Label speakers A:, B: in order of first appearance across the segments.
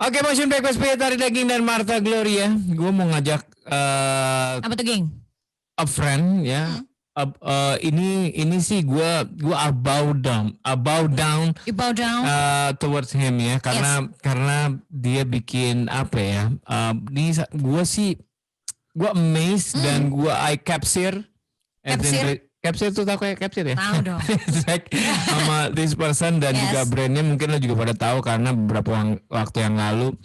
A: Oke, Motion Breakfast Tarik Daging dan Martha Gloria. Gue mau ngajak
B: Apa tuh, geng?
A: a friend ya. Ini sih gue bow down
B: You bow down.
A: towards him ya, karena dia bikin apa ya? Gue amazed dan gue I capture. Capture tuh tau kayak capture ya?
B: Tahu dong.
A: Like, sama this person dan juga brandnya mungkin lo juga pada tahu karena beberapa waktu yang lalu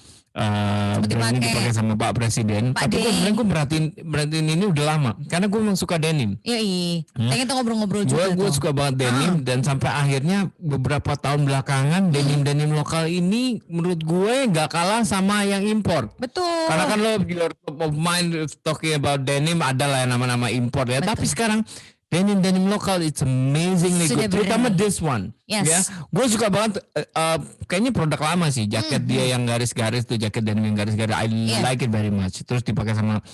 A: brandnya dipakai sama Pak Presiden. Tapi gue merhatiin ini udah lama karena gue memang suka denim.
B: Iya. Pengen tuh ngobrol-ngobrol juga.
A: Gue suka banget denim dan sampai akhirnya beberapa tahun belakangan denim lokal ini menurut gue gak kalah sama yang impor.
B: Betul.
A: Karena kan lo your top of mind talking about denim adalah nama-nama impor ya. Betul. Tapi sekarang denim lokal it's amazingly good. Terutama this one.
B: Yes.
A: Ya, gue suka banget. Kayaknya produk lama sih. Jaket dia yang garis-garis tuh, jaket denim yang garis-garis. I like it very much. Terus dipakai sama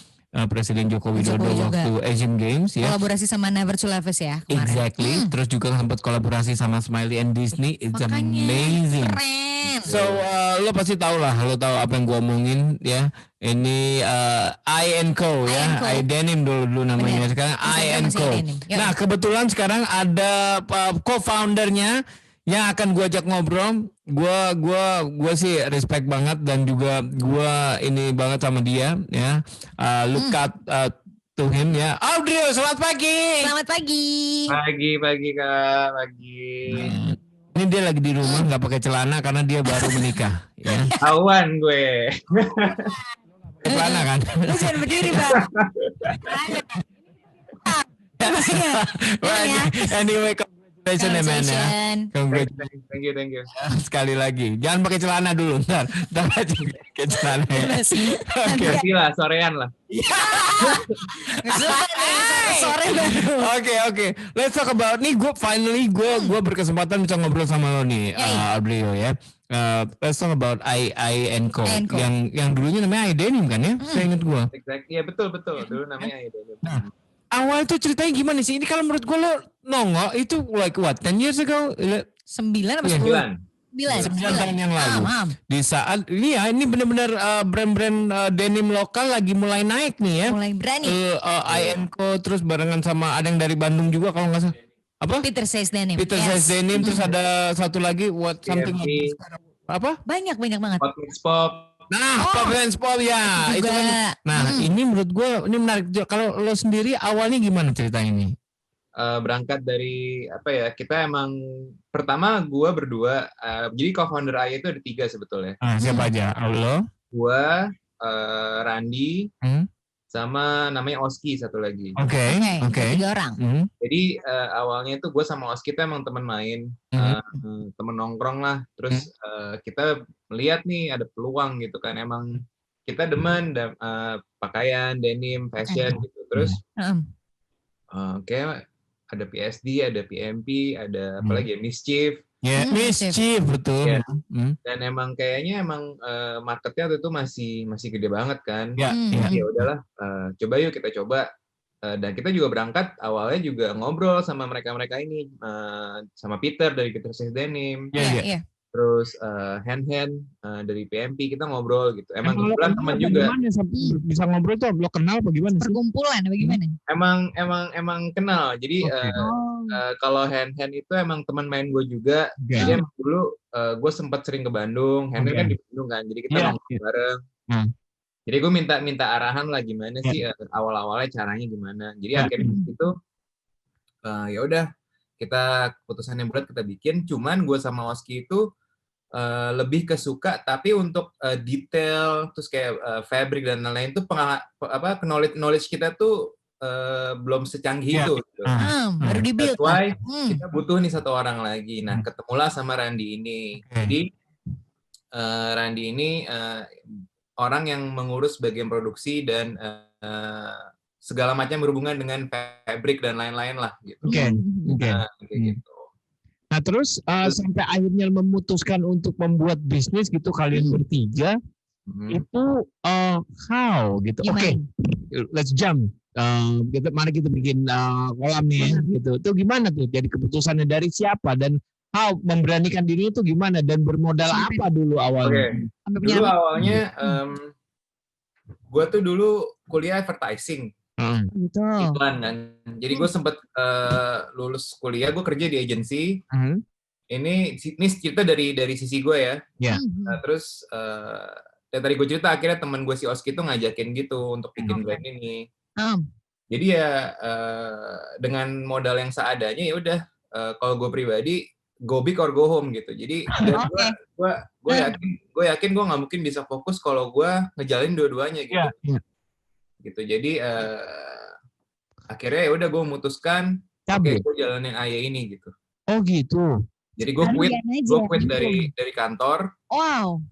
A: Presiden Joko Widodo waktu Asian Games ya.
B: Kolaborasi sama Never to Lavish ya kemarin.
A: Exactly. Terus juga sempat kolaborasi sama Smiley and Disney. It's amazing.
B: Keren.
A: So lo pasti tahu lah, lo tahu apa yang gue omongin ya. Ini I&Co ya, I-Denim dulu namanya. Sekarang I&Co. Nah kebetulan sekarang ada co-foundernya yang akan gue ajak ngobrol. Gue sih respect banget dan juga gue ini banget sama dia ya. Look up to him ya. Audrio, selamat pagi.
B: Selamat pagi.
C: Pagi Kak, pagi.
A: Ini dia lagi di rumah nggak pakai celana karena dia baru menikah ya.
C: Awan gue.
A: Celana kan?
B: Lu jangan berdiri, Bang.
A: Anyway, congratulations man ya.
C: Congratulations. Thank you.
A: Sekali lagi. Jangan pakai celana dulu, ntar aja pakai celana ya.
C: Oke. Lah, sorean lah.
B: Sore baru.
A: Oke. Let's talk about nih. Gue berkesempatan bisa ngobrol sama lo nih, Audrio ya. Let's talk about I&Co. Yang dulunya namanya I-Denim kan ya? Saya ingat gue.
C: Exactly. Ya betul. Dulu namanya I-Denim.
A: Nah, awal itu ceritanya gimana sih? Ini kalau menurut gue lo nongol itu like what? 10 years ago?
B: 9 apa 10? 9
A: tahun yang lalu. Di saat ini benar-benar brand-brand denim lokal lagi mulai naik nih ya.
B: Mulai berani.
A: I&Co terus barengan sama ada yang dari Bandung juga kalau nggak salah. Apa?
B: Peter Says Denim.
A: Denim terus ada satu lagi what something apa?
B: Banyak banget.
C: Pop Mix Pop.
A: Nah, Pop Mix Pop ya. Itu kan. Nah, ini menurut gue ini menarik. Kalau lo sendiri awalnya gimana cerita ini?
C: Berangkat dari apa ya, kita emang pertama gue berdua, jadi co-founder AI itu ada 3 sebetulnya.
A: Siapa aja? Lo?
C: Gue, Randi, sama namanya Oski satu lagi.
A: Oke.
B: 3 orang.
C: Jadi awalnya itu gue sama Oski itu emang teman main, temen nongkrong lah. Terus kita melihat nih ada peluang gitu kan, emang kita demen pakaian, denim, fashion gitu. Terus kayak ada PSD, ada PMP, ada apa lagi ya, Mischief.
A: Ya, Mischief betul.
C: Ya. Dan emang kayaknya marketnya waktu itu masih gede banget kan. Ya udahlah, coba yuk kita coba. Dan kita juga berangkat awalnya juga ngobrol sama mereka ini, sama Peter dari Peter Says Denim.
B: Iya.
C: Terus Hand dari PMP kita ngobrol gitu. Emang kebetulan teman juga.
A: Bisa ngobrol tuh lo kenal apa gimana sih?
B: Perkumpulan apa gimana?
C: Emang kenal. Jadi kalau Hand itu emang teman main gue juga. Jadi emang dulu gue sempat sering ke Bandung. Hand kan di Bandung kan. Jadi kita nongkrong bareng. Jadi gue minta arahan lah gimana sih awal-awalnya caranya gimana. Jadi akhirnya itu ya udah. Kita keputusan yang bulat kita bikin, cuman gue sama Oski itu lebih kesuka, tapi untuk detail terus kayak fabric dan lain-lain itu knowledge kita tuh belum secanggih itu. Gitu.
B: Baru di-build.
C: That's why kita butuh nih satu orang lagi. Nah ketemulah sama Randi ini. Jadi Randi ini orang yang mengurus bagian produksi dan segala macam berhubungan dengan fabric dan lain-lain lah gitu. Oke. Gitu.
A: Nah terus sampai akhirnya memutuskan untuk membuat bisnis gitu kalian bertiga itu how gitu. Oke. Let's jump. Mari kita bikin kolam nih gitu. Itu gimana tuh? Jadi keputusannya dari siapa dan memberanikan diri itu gimana dan bermodal apa dulu awalnya?
C: Dulu awalnya gue tuh dulu kuliah advertising. Iklan kan. Jadi gue sempet lulus kuliah, gue kerja di agensi. Ini cerita dari sisi gue ya. Terus dan tadi gue cerita akhirnya teman gue si Oski tuh ngajakin gitu untuk bikin brand ini. Jadi ya dengan modal yang seadanya ya udah kalau gue pribadi go big or go home gitu. Jadi gue yakin gue nggak mungkin bisa fokus kalau gue ngejalin dua-duanya gitu. Gitu. Jadi akhirnya ya udah gue memutuskan oke, gue jalanin Aya ini gitu.
A: Oh gitu.
C: Jadi gue quit dari kantor.
B: Wow.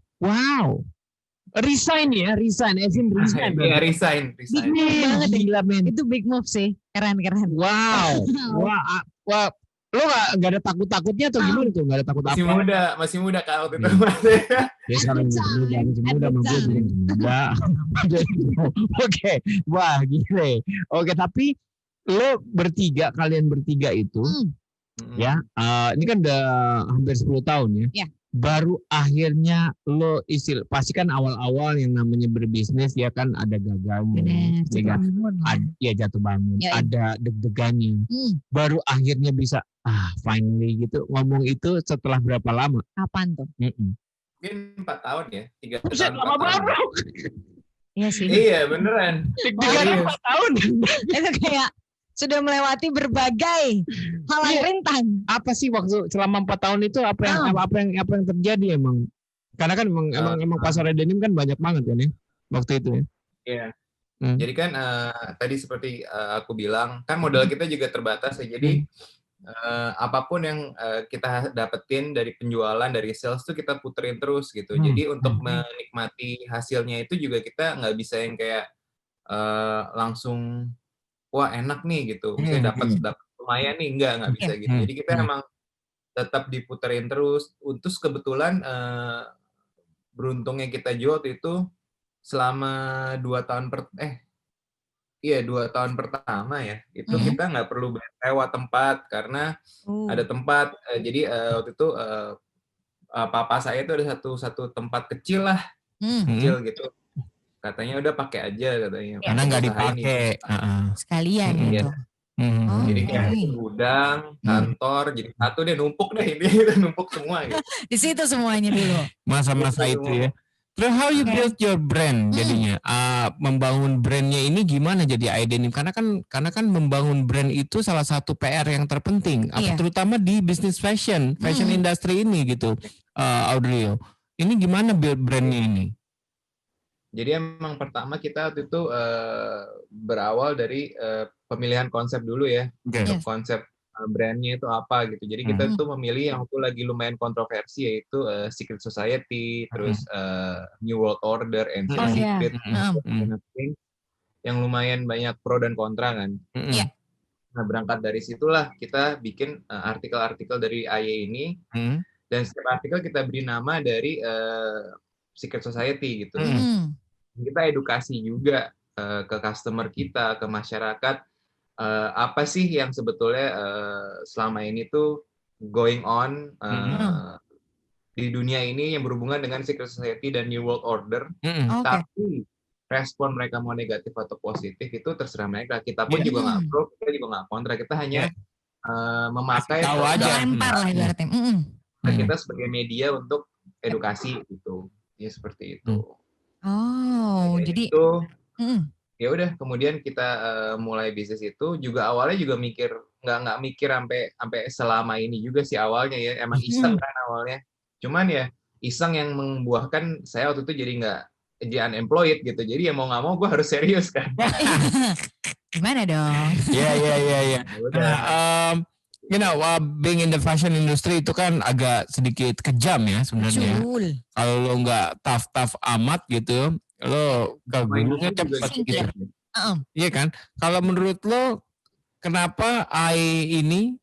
A: Resign.
C: Iya, resign.
B: Big move banget gila men. Itu big move sih. Keren.
A: Wow. Wah. Lo nggak ada takutnya atau gimana tuh? Nggak ada takut apa?
C: Masih muda kalau itu.
A: Ya sekarang muda Oke. Wah gile. Oke, tapi lo kalian bertiga itu ya, ini kan udah hampir 10 tahun ya. Baru akhirnya lo pasti kan awal-awal yang namanya berbisnis ya kan ada gagalnya, jatuh bangun, ada deg-degannya. Baru akhirnya bisa finally gitu ngomong itu setelah berapa lama?
B: Kapan tuh?
C: Mungkin 4 tahun ya, 3 tahun.
A: Lama banget.
B: Iya sih.
C: Iya beneran.
A: 4 tahun.
B: Itu kayak sudah melewati berbagai hal yang rintang.
A: Apa sih waktu selama 4 tahun itu apa yang terjadi emang? Karena kan emang pasar denim kan banyak banget kan ya waktu itu ya.
C: Iya. Jadi kan tadi seperti aku bilang kan modal kita juga terbatas ya. Jadi apapun yang kita dapetin dari penjualan dari sales tuh kita puterin terus gitu. Jadi untuk menikmati hasilnya itu juga kita nggak bisa yang kayak langsung wah enak nih gitu, misalnya dapat lumayan nih, nggak bisa gitu. Jadi kita emang tetap diputerin terus. Terus kebetulan beruntungnya kita jual itu selama 2 tahun 2 tahun pertama ya, itu kita nggak perlu sewa tempat karena ada tempat. Jadi waktu itu papa saya itu ada satu tempat kecil lah, kecil gitu. Katanya udah pakai aja katanya.
A: Karena nggak dipakai.
B: Sekalian gitu.
C: Jadi kayak gudang, kantor, jadi satu deh numpuk deh ini kita numpuk semua gitu.
B: Di situ semuanya dulu.
A: Masa-masa itu ya. Terus how you build your brand jadinya? Membangun brandnya ini gimana jadi Denim? Karena kan membangun brand itu salah satu PR yang terpenting. Terutama di bisnis fashion industry ini gitu. Audrey, ini gimana build brandnya ini?
C: Jadi emang pertama kita waktu itu berawal dari pemilihan konsep dulu ya. Konsep brandnya itu apa gitu. Jadi kita tuh memilih yang tuh lagi lumayan kontroversi yaitu Secret Society, terus New World Order, Ancient Secret, yang lumayan banyak pro dan kontra kan. Nah berangkat dari situlah kita bikin artikel-artikel dari Aya ini, dan setiap artikel kita beri nama dari Secret Society gitu. Kita edukasi juga ke customer kita, ke masyarakat, apa sih yang sebetulnya selama ini tuh going on di dunia ini yang berhubungan dengan Secret Society dan New World Order. Tapi respon mereka mau negatif atau positif itu terserah mereka. Kita pun juga nggak pro, kita juga nggak kontra. Kita hanya memakai kita sebagai media untuk edukasi gitu. Ya seperti itu.
B: Jadi
C: itu ya udah kemudian kita mulai bisnis itu juga awalnya juga nggak mikir sampai selama ini juga sih awalnya ya, emang iseng kan awalnya, cuman ya iseng yang membuahkan saya waktu itu jadi unemployed gitu, jadi ya mau nggak mau gue harus serius kan.
B: Gimana dong?
A: Iya. Being in the fashion industry itu kan agak sedikit kejam ya sebenarnya. Kalau lo nggak tough amat gitu, lo gulungnya cepat gitu. Iya kan? Kalau menurut lo, kenapa ini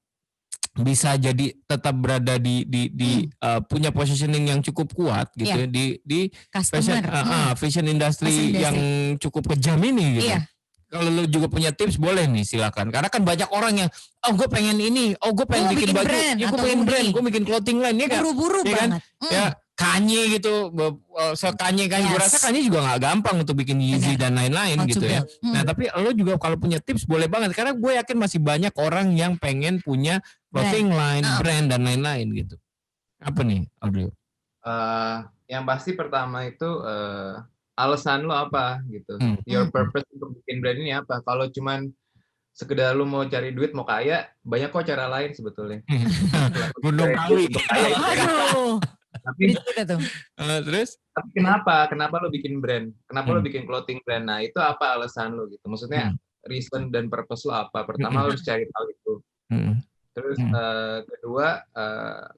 A: bisa jadi tetap berada di punya positioning yang cukup kuat gitu di fashion industry yang cukup kejam ini gitu? kalau lu juga punya tips boleh nih silakan. Karena kan banyak orang yang gue pengen ini, gue pengen bikin baju, ya gue pengen brand, gue bikin clothing line ya kan.
B: Buru-buru
A: ya
B: banget.
A: Kan? Ya Kanye gitu, Kanye gue rasa Kanye juga nggak gampang untuk bikin Yeezy dan lain-lain gitu ya. Nah tapi lo juga kalau punya tips boleh banget karena gue yakin masih banyak orang yang pengen punya clothing line, brand dan lain-lain gitu. Apa nih, Audrey?
C: Yang pasti pertama itu alasan lo apa gitu. Your purpose untuk bikin brand ini apa? Kalau cuman sekedar lu mau cari duit, mau kaya, banyak kok cara lain sebetulnya.
A: Gunung kali.
C: Tapi terus tapi kenapa lo bikin brand, kenapa lo bikin clothing brand, nah itu apa alasan lo gitu, maksudnya reason dan purpose lo apa, pertama lo harus cari tahu itu. Terus kedua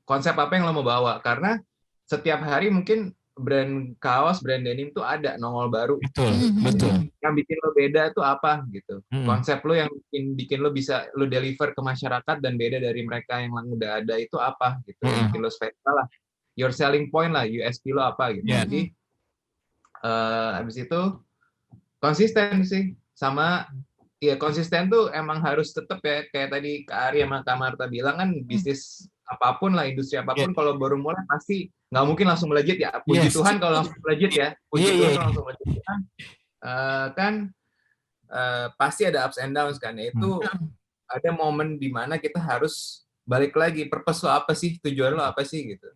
C: konsep apa yang lo mau bawa, karena setiap hari mungkin brand kaos, brand denim tuh ada nongol baru.
A: Betul.
C: Yang bikin lo beda tuh apa gitu. Konsep lo yang bikin lo bisa lo deliver ke masyarakat dan beda dari mereka yang udah ada itu apa gitu. Yang bikin lo spesial lah. Your selling point lah, USP lo apa gitu. Jadi habis itu konsisten sih, sama ya konsisten tuh emang harus tetap ya, kayak tadi Kak Ari sama Kak Marta bilang kan, bisnis apapun lah, industri apapun kalau baru mulai pasti nggak mungkin langsung melejit ya. Puji Tuhan kalau langsung melejit ya, puji Tuhan kalau langsung melejit kan pasti ada ups and downs kan. Itu ada momen di mana kita harus balik lagi, purpose lo apa sih, tujuan lo apa sih gitu.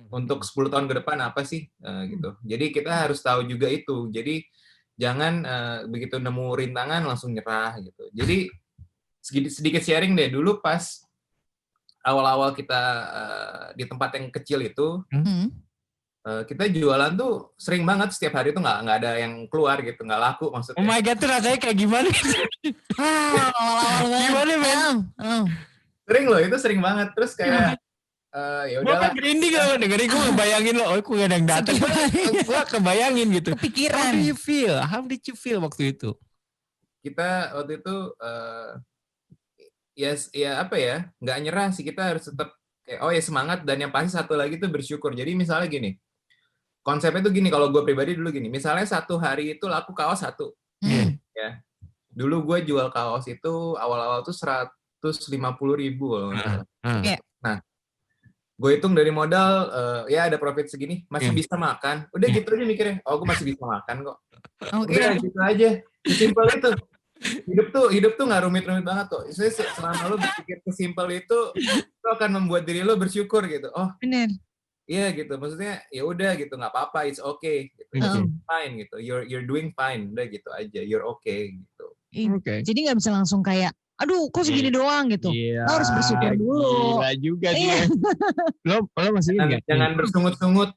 C: Untuk 10 tahun ke depan apa sih gitu. Jadi kita harus tahu juga itu. Jadi jangan begitu nemu rintangan langsung nyerah gitu. Jadi sedikit sharing deh, dulu pas awal-awal kita di tempat yang kecil itu, kita jualan tuh sering banget, setiap hari tuh nggak ada yang keluar gitu, nggak laku maksudnya.
A: Oh my god, tuh rasanya kayak gimana? Gimana men?
C: Sering loh, itu sering banget. Terus kayak ya udah lah.
A: Gue merinding loh, dengerin gue ngebayangin loh, gue gak ada yang datang. Gue kebayangin gitu.
B: Kepikiran.
A: How did you feel waktu itu?
C: Kita waktu itu ya apa ya, nggak nyerah sih, kita harus tetap kayak ya semangat, dan yang pasti satu lagi tuh bersyukur. Jadi misalnya gini, konsepnya tuh gini, kalau gue pribadi dulu gini, misalnya satu hari itu laku kaos 1, ya. Dulu gue jual kaos itu awal-awal tuh 150.000 Nah, gue hitung dari modal ya ada profit segini, masih bisa makan. Udah gitu aja mikirnya, gue masih bisa makan kok. Udah gitu aja, sesimpel itu. Hidup tuh nggak rumit-rumit banget kok. Selama lo berpikir sesimpel itu akan membuat diri lo bersyukur gitu.
B: Benar.
C: Iya gitu, maksudnya ya udah gitu, nggak apa-apa, it's okay gitu. It's fine gitu, you're doing fine, udah gitu aja, you're okay gitu.
B: Jadi nggak bisa langsung kayak, aduh kok segini doang gitu. Lo harus bersyukur dulu.
A: Gila juga dia. Lo masih
C: jangan bersungut-sungut.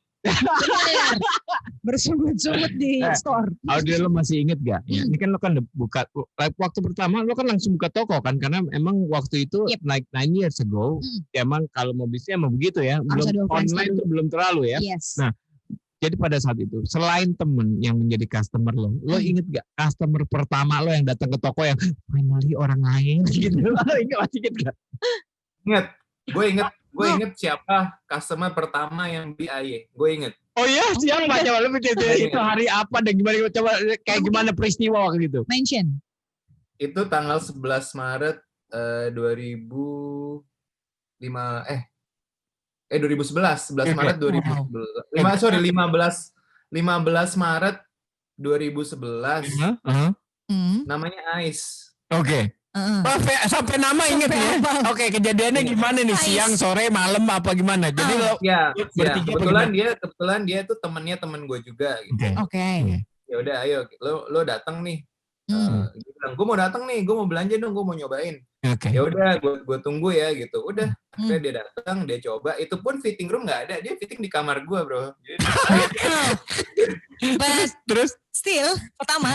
B: Bersungut-sungut di store.
A: Audrey, lo masih inget gak? Ini kan lo kan buka, waktu pertama lo kan langsung buka toko kan, karena emang waktu itu like 9 years ago, emang kalau mau bisnis emang begitu ya, belum online tuh belum terlalu ya. Nah, jadi pada saat itu, selain temen yang menjadi customer lo inget gak customer pertama lo yang datang ke toko yang finally orang lain gitu? Lo masih inget gak?
C: Ingat, gue inget siapa customer pertama yang beli AY. Gue inget.
A: Oh iya, siapa? Coba lu itu hari apa dan gimana? Coba kayak gimana peristiwa waktu itu?
B: Mention.
C: Itu tanggal 11 Maret 2011. 11 Maret 2011. 15 Maret 2011. Namanya Ais.
A: Oke. Sampai nama inget ya. Oke, kejadiannya gimana nih? Siang, sore, malam apa gimana? Jadi lo
C: kebetulan dia tuh temen gue juga gitu.
B: Oke.
C: Ya udah, ayo lo datang nih. Gue mau datang nih, gue mau belanja dong, gue mau nyobain. Ya udah, gue tunggu ya gitu. Udah, akhirnya dia datang, dia coba. Itu pun fitting room nggak ada, dia fitting di kamar gue, bro.
B: Terus still pertama.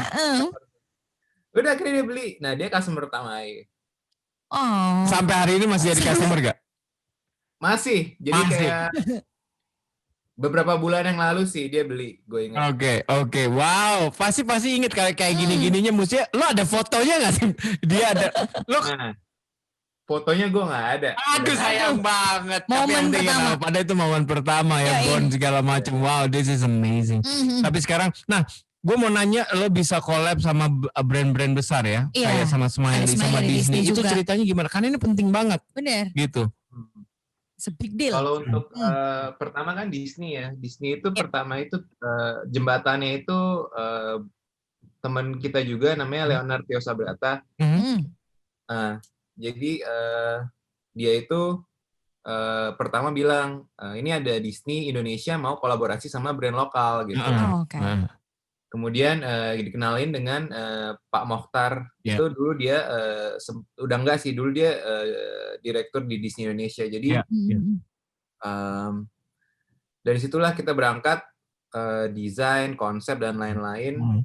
C: Udah akhirnya dia beli. Nah, dia customer pertama.
A: Sampai hari ini masih jadi customer gak?
C: Masih. Jadi kayak beberapa bulan yang lalu sih dia beli, gue ingat.
A: Oke. Wow, pasti inget kayak gini-gininya. Mestinya lo ada fotonya nggak sih? Dia ada.
C: Fotonya gue nggak ada.
A: Aduh, sayang banget.
B: Momen pertama.
A: Pada itu momen pertama ya, bond segala macam. Wow, this is amazing. Tapi sekarang, nah gue mau nanya, lo bisa collab sama brand-brand besar ya, kayak sama Smiley, sama Disney. Itu ceritanya gimana? Karena ini penting banget.
B: Bener.
A: Gitu.
B: It's a big deal.
C: Kalau untuk pertama kan Disney ya. Disney itu pertama itu jembatannya itu teman kita juga namanya Leonard Tio Sabrata. Jadi dia itu pertama bilang ini ada Disney Indonesia mau kolaborasi sama brand lokal gitu. Kemudian dikenalin dengan Pak Mokhtar. Itu dulu dia udah enggak sih, dulu dia direktur di Disney Indonesia. Jadi dari situlah kita berangkat desain, konsep dan lain-lain.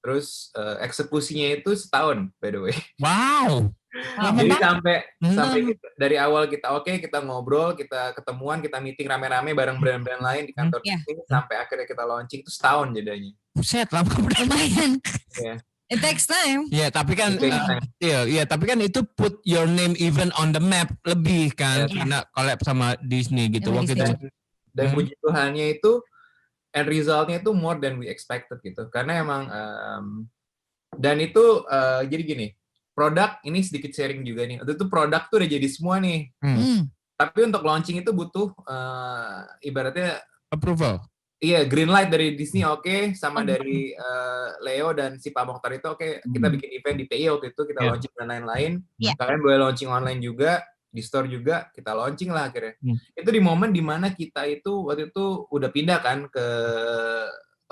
C: Terus eksekusinya itu setahun, by the way.
A: Wow.
C: Jadi sampai kita, dari awal kita kita ngobrol, kita ketemuan, kita meeting rame-rame bareng brand-brand lain di kantor Disney, sampai akhirnya kita launching itu setahun jadinya.
A: Buset, lama
B: lumayan. It takes time.
A: Ya, tapi kan tapi kan itu put your name even on the map lebih kan, karena collab sama Disney gitu waktu itu.
C: Dan puji Tuhannya itu end resultnya itu more than we expected gitu. Karena emang dan itu jadi gini, produk ini sedikit sharing juga nih. Waktu itu produk tuh udah jadi semua nih. Tapi untuk launching itu butuh ibaratnya
A: approval.
C: Iya, green light dari Disney sama dari Leo dan si Pak Mokhtar itu kita bikin event di PI waktu itu, kita launching dan lain-lain. Kalian boleh launching online juga, di store juga, kita launching lah akhirnya. Itu di momen dimana kita itu waktu itu udah pindah kan ke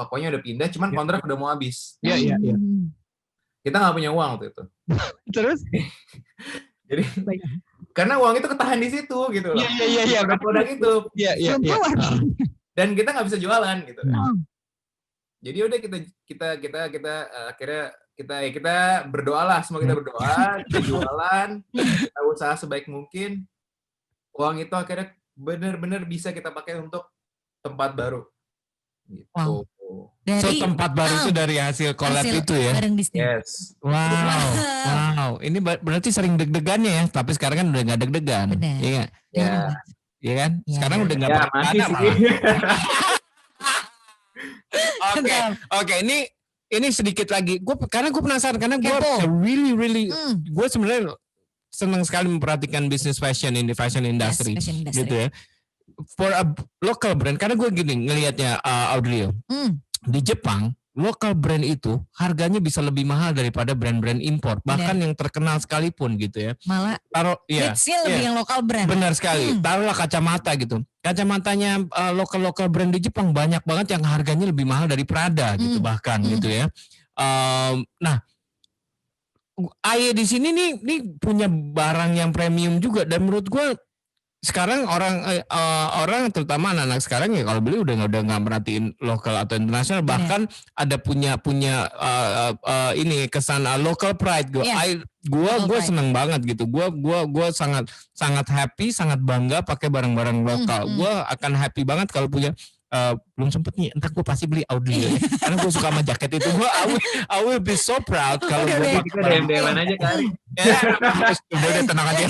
C: tokonya, udah pindah, cuman kontrak udah mau habis.
A: Iya.
C: Kita nggak punya uang waktu itu.
A: Terus?
C: Jadi karena uang itu ketahan di situ gitu loh.
A: Iya.
C: Produk itu.
A: Iya.
C: Dan kita nggak bisa jualan gitu. Jadi udah kita akhirnya kita berdoa lah, semua kita berdoa, kita jualan, kita usaha sebaik mungkin. Uang itu akhirnya benar-benar bisa kita pakai untuk tempat baru. Gitu.
B: Wow.
A: Tempat baru itu dari hasil collab itu ya?
C: Yes.
A: Wow. Ini berarti sering deg-degannya ya, tapi sekarang kan udah nggak deg-degan. Iya. Iya kan? Sekarang udah nggak
C: masih sih.
A: Oke. Ini sedikit lagi. Karena gue penasaran, karena gue really, gue sebenarnya senang sekali memperhatikan bisnis fashion in the fashion industry, gitu ya. For a local brand, karena gue gini ngelihatnya Audrey, di Jepang local brand itu harganya bisa lebih mahal daripada brand-brand impor, bahkan yang terkenal sekalipun gitu ya.
B: Malah lebih yang lokal brand.
A: Benar sekali. Taruhlah kacamata gitu. Kacamatanya lokal brand di Jepang banyak banget yang harganya lebih mahal dari Prada gitu bahkan gitu ya. Nah, Aye di sini nih punya barang yang premium juga, dan menurut gue sekarang orang terutama anak-anak sekarang ya kalau beli udah nggak merhatiin lokal atau internasional, bahkan ada punya ini kesan local pride. Gue seneng banget gitu. Gue sangat happy, sangat bangga pakai barang-barang lokal. Gue akan happy banget kalau punya. Belum sempet nih, entar gue pasti beli Audi ya. Karena gue suka sama jaket itu. I will be so proud kalau gue
C: pakai DM-an aja kali.
A: Udah tenang aja,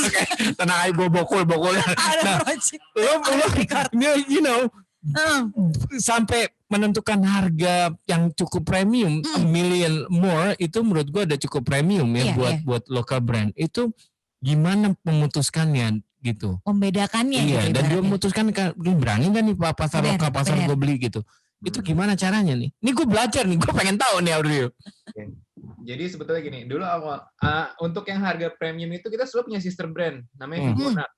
A: tenang aja, gue bokul. Nah, lo sampai menentukan harga yang cukup premium, a million more, itu menurut gue udah cukup premium ya buat local brand. Itu gimana memutuskannya? Gitu.
B: Membedakannya
A: gitu. Dan dia memutuskan berani kan nih pasar lokal, pasar gue beli gitu. Itu gimana caranya nih? Ini gue belajar nih, gue pengen tahu nih Audrey.
C: Jadi sebetulnya gini, dulu awal untuk yang harga premium itu kita selalu punya sister brand namanya Vibonac.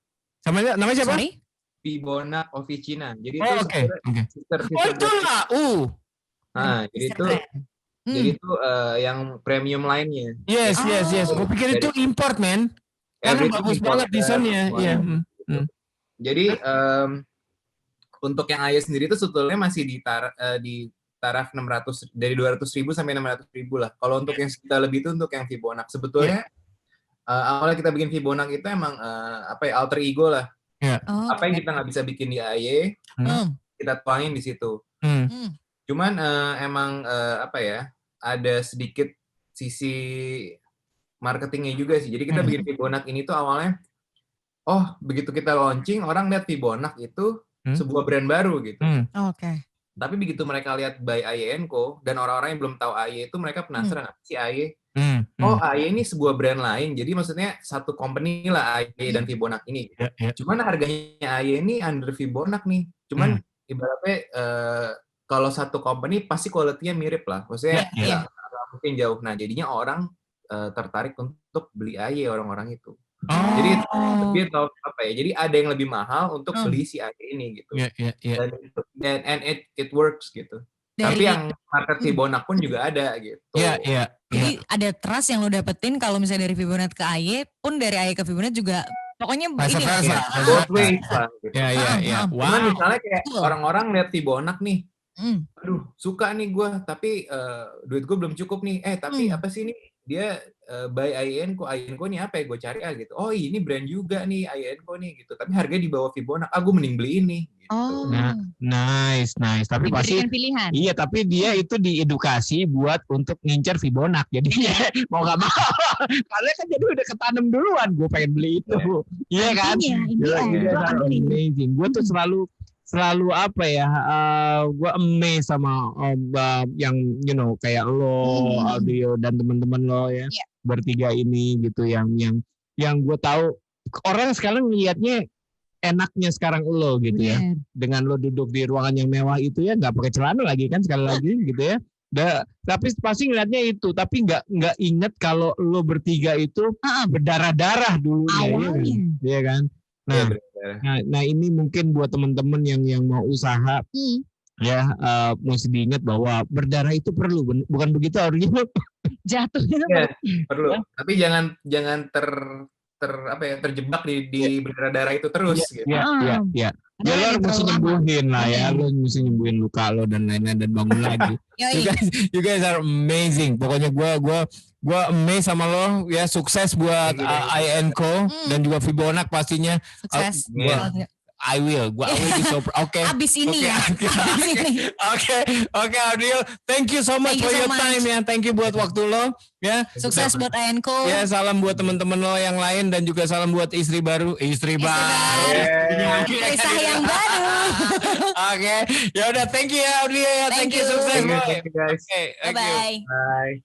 A: Namanya siapa?
C: Vibonac Officina. Jadi
A: itu
C: sister
A: itu lah.
C: Nah, jadi itu yang premium lainnya.
A: Yes. Gue pikir itu import, man. Karena bagus banget desainnya.
C: Jadi untuk yang Aye sendiri itu sebetulnya masih di taraf 600, dari 200.000 sampai 600.000 lah. Kalau untuk yang sekitar lebih itu untuk yang Vibonac. Sebetulnya awalnya kita bikin Vibonac itu emang alter ego lah. Apa yang kita nggak bisa bikin di Aye, kita tuangin di situ. Cuman emang ada sedikit sisi marketingnya juga sih. Jadi kita bikin Vibonac ini tuh awalnya, begitu kita launching, orang lihat Vibonac itu sebuah brand baru gitu. Tapi begitu mereka lihat by AY & Co dan orang-orang yang belum tahu AY itu mereka penasaran apa sih AY? Oh, AY ini sebuah brand lain. Jadi maksudnya satu company lah AY dan Fibonak ini. Cuman harganya AY ini under Fibonak nih. Cuman ibaratnya kalau satu company pasti quality-nya mirip lah. Maksudnya nggak mungkin jauh. Nah, jadinya orang tertarik untuk beli AY orang-orang itu. Jadi dia tahu apa ya? Jadi ada yang lebih mahal untuk beli si AY ini gitu. Dan it works gitu. Tapi yang market Fibonak pun juga ada gitu.
B: Jadi ada trust yang lo dapetin kalau misalnya dari Fibonak ke AY pun dari AY ke Fibonak juga pokoknya ini lah.
C: Both ways lah. Gitu. Cuman misalnya kayak orang-orang lihat Fibonak nih, aduh suka nih gue, tapi duit gue belum cukup nih. Tapi apa sih ini? Dia by AY & Co ini apa ya? Gue cari gitu. Oh ini brand juga nih AY & Co nih gitu. Tapi harganya di bawah Fibonak. Gue mending beli ini. Gitu.
A: Nah, nice. Tapi pasti
B: pilihan.
A: Iya, tapi dia itu diedukasi buat untuk ngincer Fibonak. Jadi mau nggak mau, karena kan jadi udah ketanam duluan. Gue pengen beli itu. Iya kan? Iya. Amazing. Gue tuh selalu apa ya, gue amazed sama yang kayak lo, Audio dan teman-teman lo ya, bertiga ini gitu, yang gue tahu orang sekarang ngelihatnya enaknya sekarang lo gitu ya, dengan lo duduk di ruangan yang mewah itu ya, nggak pakai celana lagi kan sekali lagi gitu ya. Tapi pasti ngelihatnya itu, tapi nggak inget kalau lo bertiga itu berdarah-darah dulunya, ya kan? Nah ini mungkin buat teman-teman yang mau usaha ya, mesti diingat bahwa berdarah itu perlu, bukan begitu harusnya
B: jatuhnya
C: perlu. Tapi jangan terjebak di berdarah itu terus.
A: Iya. Ya lo mesti nyembuhin lah ya, lo mesti nyembuhin luka lo dan lain-lain dan bangun lagi. You guys are amazing. Pokoknya gue amazed sama lo ya. Sukses buat AY & Co dan juga Fibonak pastinya.
B: Sukses.
A: I will be so okay.
B: Abis ini ya.
A: Okay, Audio. Thank you so much for your time ya. Thank you buat waktu lo ya.
B: Sukses buat AY & Co.
A: Ya, salam buat teman-teman lo yang lain dan juga salam buat istri baru. Istri baru.
B: Kisah yang baru.
A: Oke. Ya udah, thank you ya Audio ya. Thank you, sukses.
C: Thank you guys.
B: Bye.
C: Bye.